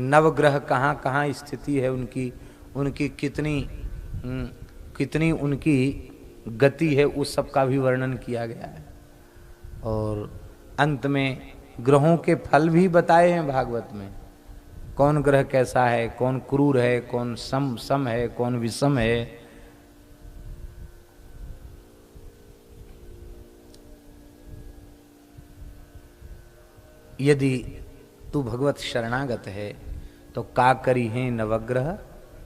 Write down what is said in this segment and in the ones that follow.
नवग्रह कहाँ कहाँ स्थिति है उनकी, उनकी कितनी उनकी गति है, उस सब का भी वर्णन किया गया है। और अंत में ग्रहों के फल भी बताए हैं भागवत में। कौन ग्रह कैसा है, कौन क्रूर है, कौन सम है, कौन विषम है। यदि तू भगवत शरणागत है तो का करी है नवग्रह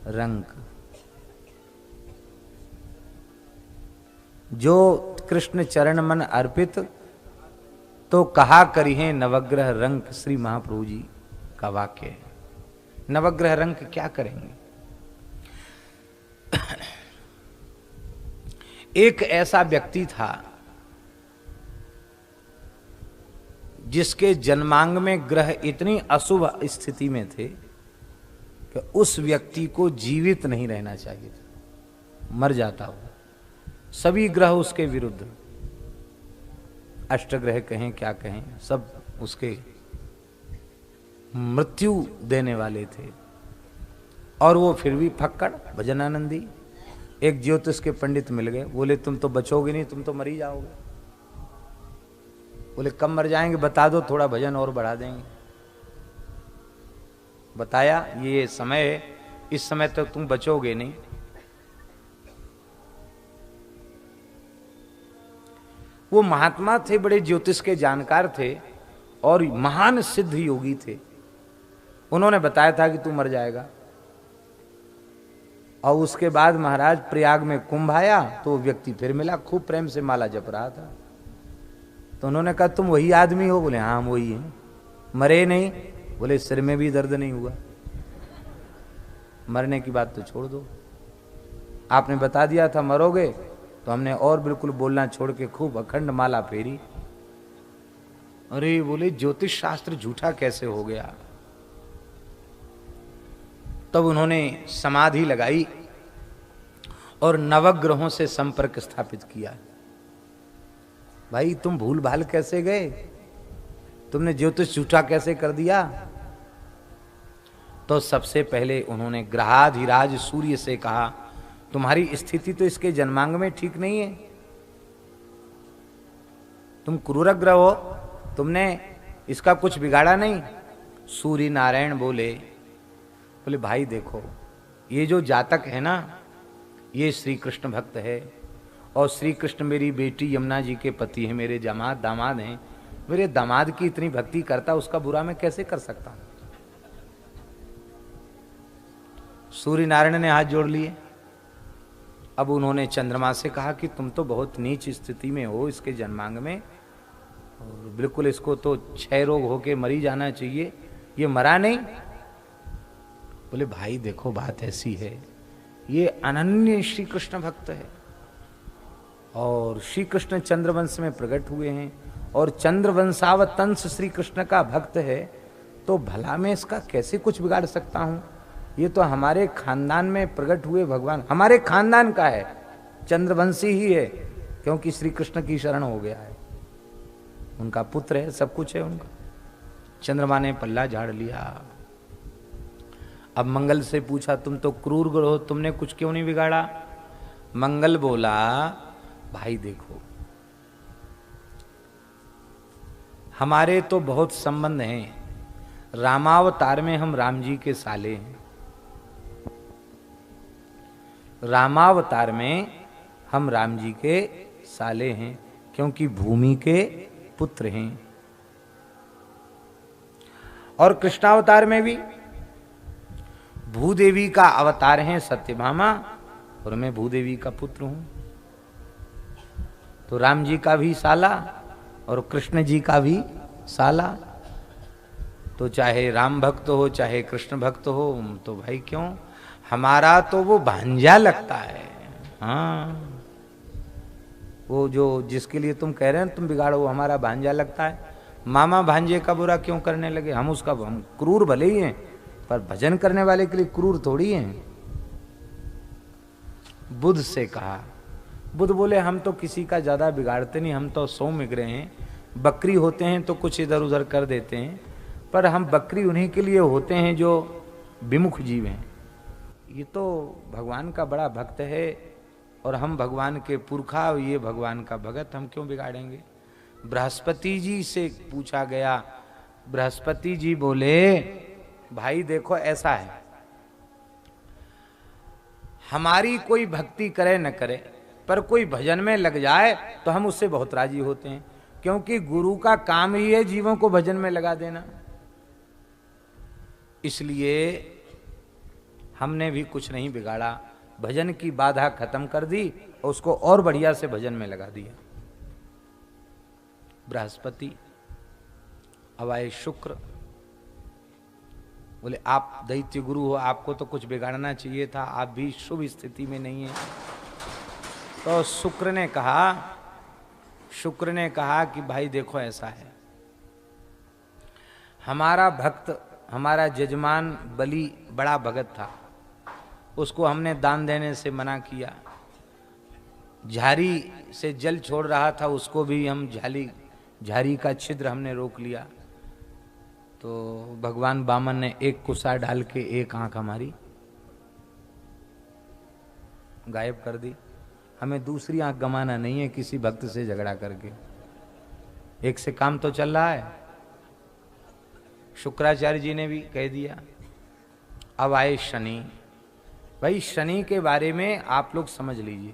रंक। जो कृष्ण चरण मन अर्पित तो कहा करी है नवग्रह रंक, श्री महाप्रभु जी का वाक्य है। नवग्रह रंक क्या करेंगे? एक ऐसा व्यक्ति था जिसके जन्मांग में ग्रह इतनी अशुभ स्थिति में थे कि उस व्यक्ति को जीवित नहीं रहना चाहिए था, मर जाता हो। सभी ग्रह उसके विरुद्ध, अष्टग्रह कहें क्या कहें, सब उसके मृत्यु देने वाले थे। और वो फिर भी फक्कड़ भजनानंदी। एक ज्योतिष के पंडित मिल गए, बोले तुम तो बचोगे नहीं, तुम तो मर ही जाओगे। बोले कब मर जाएंगे बता दो, थोड़ा भजन और बढ़ा देंगे। बताया ये समय है, इस समय तक तुम बचोगे नहीं। वो महात्मा थे, बड़े ज्योतिष के जानकार थे और महान सिद्ध योगी थे। उन्होंने बताया था कि तू मर जाएगा। और उसके बाद महाराज प्रयाग में कुंभ आया तो व्यक्ति फिर मिला, खूब प्रेम से माला जप रहा था। तो उन्होंने कहा तुम वही आदमी हो? बोले हाँ हम वही हैं। मरे नहीं? बोले सिर में भी दर्द नहीं हुआ। मरने की बात तो छोड़ दो, आपने बता दिया था मरोगे, तो हमने और बिल्कुल बोलना छोड़ के खूब अखंड माला फेरी। अरे बोले ज्योतिष शास्त्र झूठा कैसे हो गया? तब उन्होंने समाधि लगाई और नवग्रहों से संपर्क स्थापित किया। भाई तुम भूल भाल कैसे गए? तुमने ज्योतिष झूठा कैसे कर दिया? तो सबसे पहले उन्होंने ग्रहाधिराज सूर्य से कहा तुम्हारी स्थिति तो इसके जन्मांग में ठीक नहीं है, तुम क्रूर ग्रह हो, तुमने इसका कुछ बिगाड़ा नहीं। सूर्य नारायण बोले भाई देखो ये जो जातक है ना, ये श्री कृष्ण भक्त है और श्री कृष्ण मेरी बेटी यमुना जी के पति हैं, मेरे दामाद हैं। मेरे दामाद की इतनी भक्ति करता, उसका बुरा मैं कैसे कर सकता हूं? सूर्य नारायण ने हाथ जोड़ लिए। अब उन्होंने चंद्रमा से कहा कि तुम तो बहुत नीच स्थिति में हो इसके जन्मांग में, और बिल्कुल इसको तो क्षय रोग होके मरी जाना चाहिए, ये मरा नहीं। बोले भाई देखो बात ऐसी है, ये अनन्य श्री कृष्ण भक्त है और श्री कृष्ण चंद्रवंश में प्रकट हुए हैं और चंद्रवंशावतंस श्री कृष्ण का भक्त है, तो भला मैं इसका कैसे कुछ बिगाड़ सकता हूं? ये तो हमारे खानदान में प्रकट हुए भगवान, हमारे खानदान का है, चंद्रवंशी ही है, क्योंकि श्री कृष्ण की शरण हो गया है, उनका पुत्र है, सब कुछ है उनका। चंद्रमा ने पल्ला झाड़ लिया। अब मंगल से पूछा तुम तो क्रूर ग्रह हो, तुमने कुछ क्यों नहीं बिगाड़ा? मंगल बोला भाई देखो हमारे तो बहुत संबंध हैं, रामावतार में हम राम जी के साले हैं, रामावतार में हम राम जी के साले हैं, क्योंकि भूमि के पुत्र हैं। और कृष्णावतार में भी भूदेवी का अवतार है सत्यभामा, और मैं भूदेवी का पुत्र हूं। तो राम जी का भी साला और कृष्ण जी का भी साला। तो चाहे राम भक्त हो चाहे कृष्ण भक्त हो, तो भाई क्यों, हमारा तो वो भांजा लगता है। हाँ वो जो जिसके लिए तुम कह रहे हैं तुम बिगाड़ो, वो हमारा भांजा लगता है। मामा भांजे का बुरा क्यों करने लगे? हम क्रूर भले ही हैं, पर भजन करने वाले के लिए क्रूर थोड़ी हैं। बुध से कहा, बुध बोले हम तो किसी का ज्यादा बिगाड़ते नहीं, हम तो 100 मिगरे हैं, बकरी होते हैं तो कुछ इधर उधर कर देते हैं, पर हम बकरी उन्हीं के लिए होते हैं जो विमुख जीव हैं। ये तो भगवान का बड़ा भक्त है और हम भगवान के पुरखा, ये भगवान का भगत, हम क्यों बिगाड़ेंगे। बृहस्पति जी से पूछा गया, बृहस्पति जी बोले भाई देखो ऐसा है, हमारी कोई भक्ति करे न करे पर कोई भजन में लग जाए तो हम उससे बहुत राजी होते हैं, क्योंकि गुरु का काम ही है जीवों को भजन में लगा देना। इसलिए हमने भी कुछ नहीं बिगाड़ा, भजन की बाधा खत्म कर दी और उसको और बढ़िया से भजन में लगा दिया। बृहस्पति, अब आए शुक्र, बोले आप दैत्य गुरु हो, आपको तो कुछ बिगाड़ना चाहिए था, आप भी शुभ स्थिति में नहीं है। तो शुक्र ने कहा कि भाई देखो ऐसा है, हमारा भक्त, हमारा जजमान बलि बड़ा भगत था, उसको हमने दान देने से मना किया। झारी से जल छोड़ रहा था, उसको भी हम झारी का छिद्र हमने रोक लिया। तो भगवान वामन ने एक कुसा डाल के एक आंख हमारी गायब कर दी। हमें दूसरी आंख गंवाना नहीं है किसी भक्त से झगड़ा करके, एक से काम तो चल रहा है। शुक्राचार्य जी ने भी कह दिया। अब आए शनि। भाई शनि के बारे में आप लोग समझ लीजिए,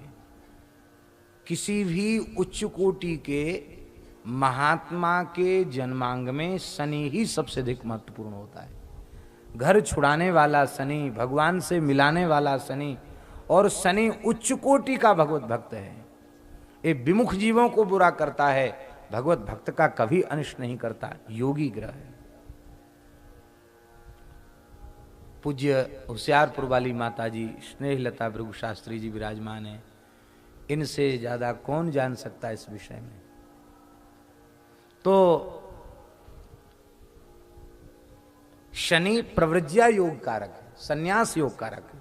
किसी भी उच्च कोटि के महात्मा के जन्मांग में शनि ही सबसे अधिक महत्वपूर्ण होता है। घर छुड़ाने वाला शनि, भगवान से मिलाने वाला शनि, और शनि उच्च कोटि का भगवत भक्त है। ये विमुख जीवों को बुरा करता है, भगवत भक्त का कभी अनिष्ट नहीं करता, योगी ग्रह है। पूज्य होशियारपुर वाली माता जी स्नेहलता भृगु शास्त्री जी विराजमान है, इनसे ज्यादा कौन जान सकता है इस विषय में। तो शनि प्रवृज्या योग कारक है, संन्यास योग कारक है।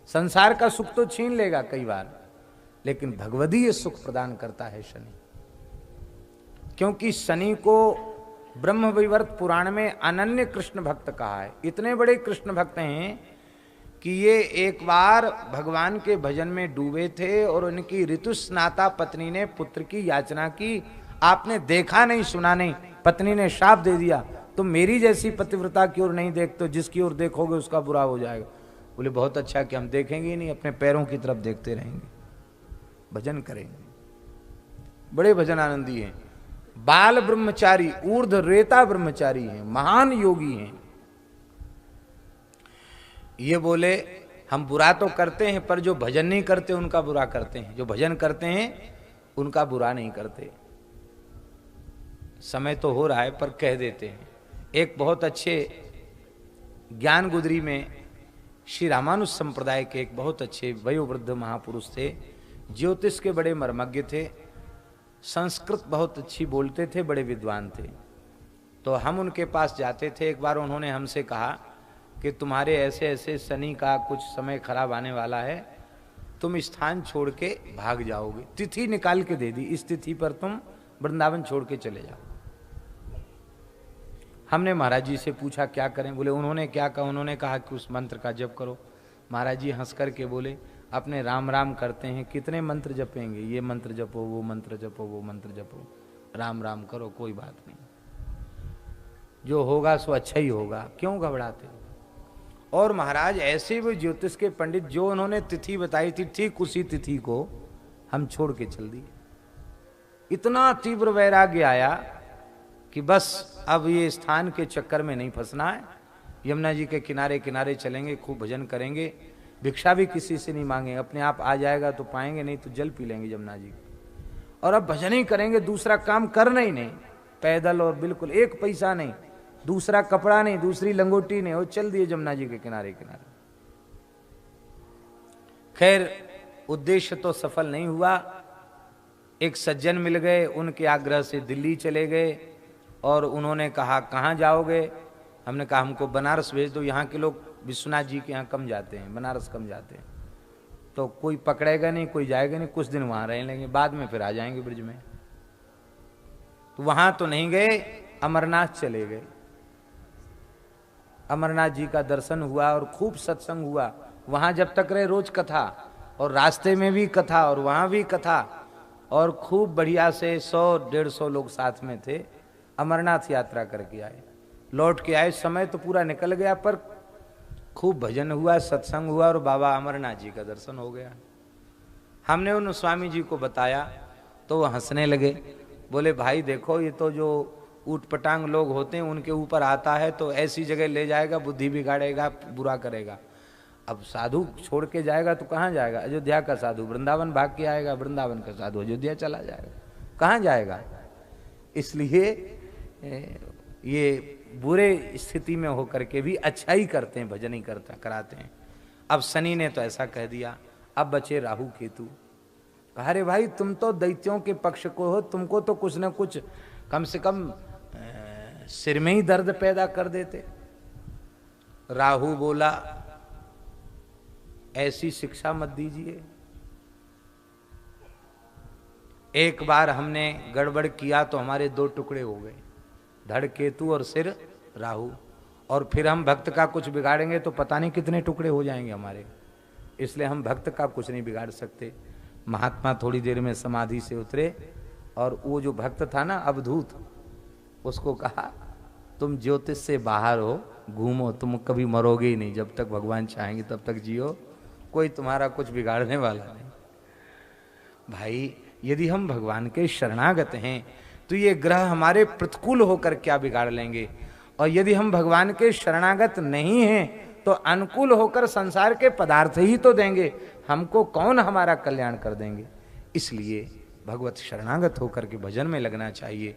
संसार का सुख तो छीन लेगा कई बार, लेकिन भगवदीय सुख प्रदान करता है शनि। क्योंकि शनि को ब्रह्म वैवर्त पुराण में अनन्य कृष्ण भक्त कहा है। इतने बड़े कृष्ण भक्त हैं कि ये एक बार भगवान के भजन में डूबे थे और उनकी ऋतुस्नाता पत्नी ने पुत्र की याचना की। आपने देखा नहीं, सुना नहीं, पत्नी ने शाप दे दिया, तुम मेरी जैसी पतिव्रता की ओर नहीं देखते, जिसकी ओर देखोगे उसका बुरा हो जाएगा। बोले बहुत अच्छा कि हम देखेंगे ही नहीं, अपने पैरों की तरफ देखते रहेंगे, भजन करेंगे। बड़े भजन आनंदी हैं, बाल ब्रह्मचारी, ऊर्ध रेता ब्रह्मचारी हैं, महान योगी हैं। ये बोले हम बुरा तो करते हैं पर जो भजन नहीं करते उनका बुरा करते हैं, जो भजन करते हैं उनका बुरा नहीं करते। समय तो हो रहा है पर कह देते हैं। एक बहुत अच्छे ज्ञान गुदरी में श्री रामानुज संप्रदाय के एक बहुत अच्छे वयोवृद्ध महापुरुष थे, ज्योतिष के बड़े मर्मज्ञ थे, संस्कृत बहुत अच्छी बोलते थे, बड़े विद्वान थे। तो हम उनके पास जाते थे। एक बार उन्होंने हमसे कहा कि तुम्हारे ऐसे ऐसे शनि का कुछ समय खराब आने वाला है, तुम स्थान छोड़ के भाग जाओगे। तिथि निकाल के दे दी, इस तिथि पर तुम वृंदावन छोड़ के चले जाओ। हमने महाराज जी से पूछा क्या करें। बोले उन्होंने क्या कहा, उन्होंने कहा कि उस मंत्र का जप करो। महाराज जी हंस करके बोले अपने राम राम करते हैं, कितने मंत्र जपेंगे, ये मंत्र जपो, वो मंत्र जपो, वो मंत्र जपो, राम राम करो, कोई बात नहीं, जो होगा सो अच्छा ही होगा, क्यों घबराते हो। और महाराज ऐसे वो ज्योतिष के पंडित, जो उन्होंने तिथि बताई थी ठीक उसी तिथि को हम छोड़ के चल दिए। इतना तीव्र वैराग्य आया कि बस अब ये स्थान के चक्कर में नहीं फंसना है, यमुना जी के किनारे किनारे चलेंगे, खूब भजन करेंगे, भिक्षा भी किसी से नहीं मांगेंगे, अपने आप आ जाएगा तो पाएंगे, नहीं तो जल पी लेंगे यमुना जी। और अब भजन ही करेंगे, दूसरा काम करना ही नहीं, पैदल और बिल्कुल एक पैसा नहीं, दूसरा कपड़ा नहीं, दूसरी लंगोटी नहीं, और चल दिए यमुना जी के किनारे किनारे। खैर उद्देश्य तो सफल नहीं हुआ। एक सज्जन मिल गए, उनके आग्रह से दिल्ली चले गए और उन्होंने कहा कहाँ जाओगे। हमने कहा हमको बनारस भेज दो, यहाँ के लोग विश्वनाथ जी के यहाँ कम जाते हैं, बनारस कम जाते हैं, तो कोई पकड़ेगा नहीं, कोई जाएगा नहीं, कुछ दिन वहाँ रह लेंगे, बाद में फिर आ जाएंगे ब्रिज में। तो वहाँ तो नहीं गए, अमरनाथ चले गए। अमरनाथ जी का दर्शन हुआ और खूब सत्संग हुआ। वहां जब तक रहे रोज कथा, और रास्ते में भी कथा और वहां भी कथा, और खूब बढ़िया से 100-150 लोग साथ में थे। अमरनाथ यात्रा करके आए, लौट के आए, समय तो पूरा निकल गया, पर खूब भजन हुआ, सत्संग हुआ और बाबा अमरनाथ जी का दर्शन हो गया। हमने उन स्वामी जी को बताया तो वो हंसने लगे, बोले भाई देखो ये तो जो ऊट पटांग लोग होते हैं उनके ऊपर आता है तो ऐसी जगह ले जाएगा, बुद्धि बिगाड़ेगा, बुरा करेगा। अब साधु छोड़ के जाएगा तो कहाँ जाएगा? अयोध्या का साधु वृंदावन भाग के आएगा, वृंदावन का साधु अयोध्या चला जाएगा, कहाँ जाएगा? इसलिए ये बुरे स्थिति में होकर के भी अच्छा ही करते हैं, भजन ही कराते हैं। अब शनि ने तो ऐसा कह दिया, अब बचे राहु केतु। अरे भाई तुम तो दैत्यों के पक्ष को हो, तुमको तो कुछ न कुछ कम से कम सिर में ही दर्द पैदा कर देते। राहु बोला ऐसी शिक्षा मत दीजिए। एक बार हमने गड़बड़ किया तो हमारे 2 टुकड़े हो गए, धड़ केतु और सिर राहु, और फिर हम भक्त का कुछ बिगाड़ेंगे तो पता नहीं कितने टुकड़े हो जाएंगे हमारे। इसलिए हम भक्त का कुछ नहीं बिगाड़ सकते। महात्मा थोड़ी देर में समाधि से उतरे और वो जो भक्त था ना अवधूत, उसको कहा तुम ज्योतिष से बाहर हो, घूमो, तुम कभी मरोगे ही नहीं, जब तक भगवान चाहेंगे तब तक जियो, कोई तुम्हारा कुछ बिगाड़ने वाला नहीं। भाई यदि हम भगवान के शरणागत हैं तो ये ग्रह हमारे प्रतिकूल होकर क्या बिगाड़ लेंगे, और यदि हम भगवान के शरणागत नहीं हैं तो अनुकूल होकर संसार के पदार्थ ही तो देंगे, हमको कौन हमारा कल्याण कर देंगे। इसलिए भगवत शरणागत होकर के भजन में लगना चाहिए।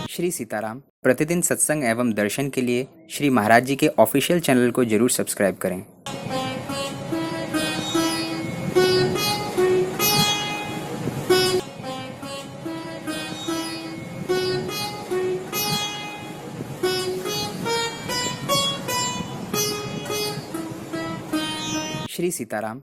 श्री सीताराम प्रतिदिन सत्संग एवं दर्शन के लिए श्री महाराज जी के ऑफिशियल चैनल को जरूर सब्सक्राइब करें। श्री सीताराम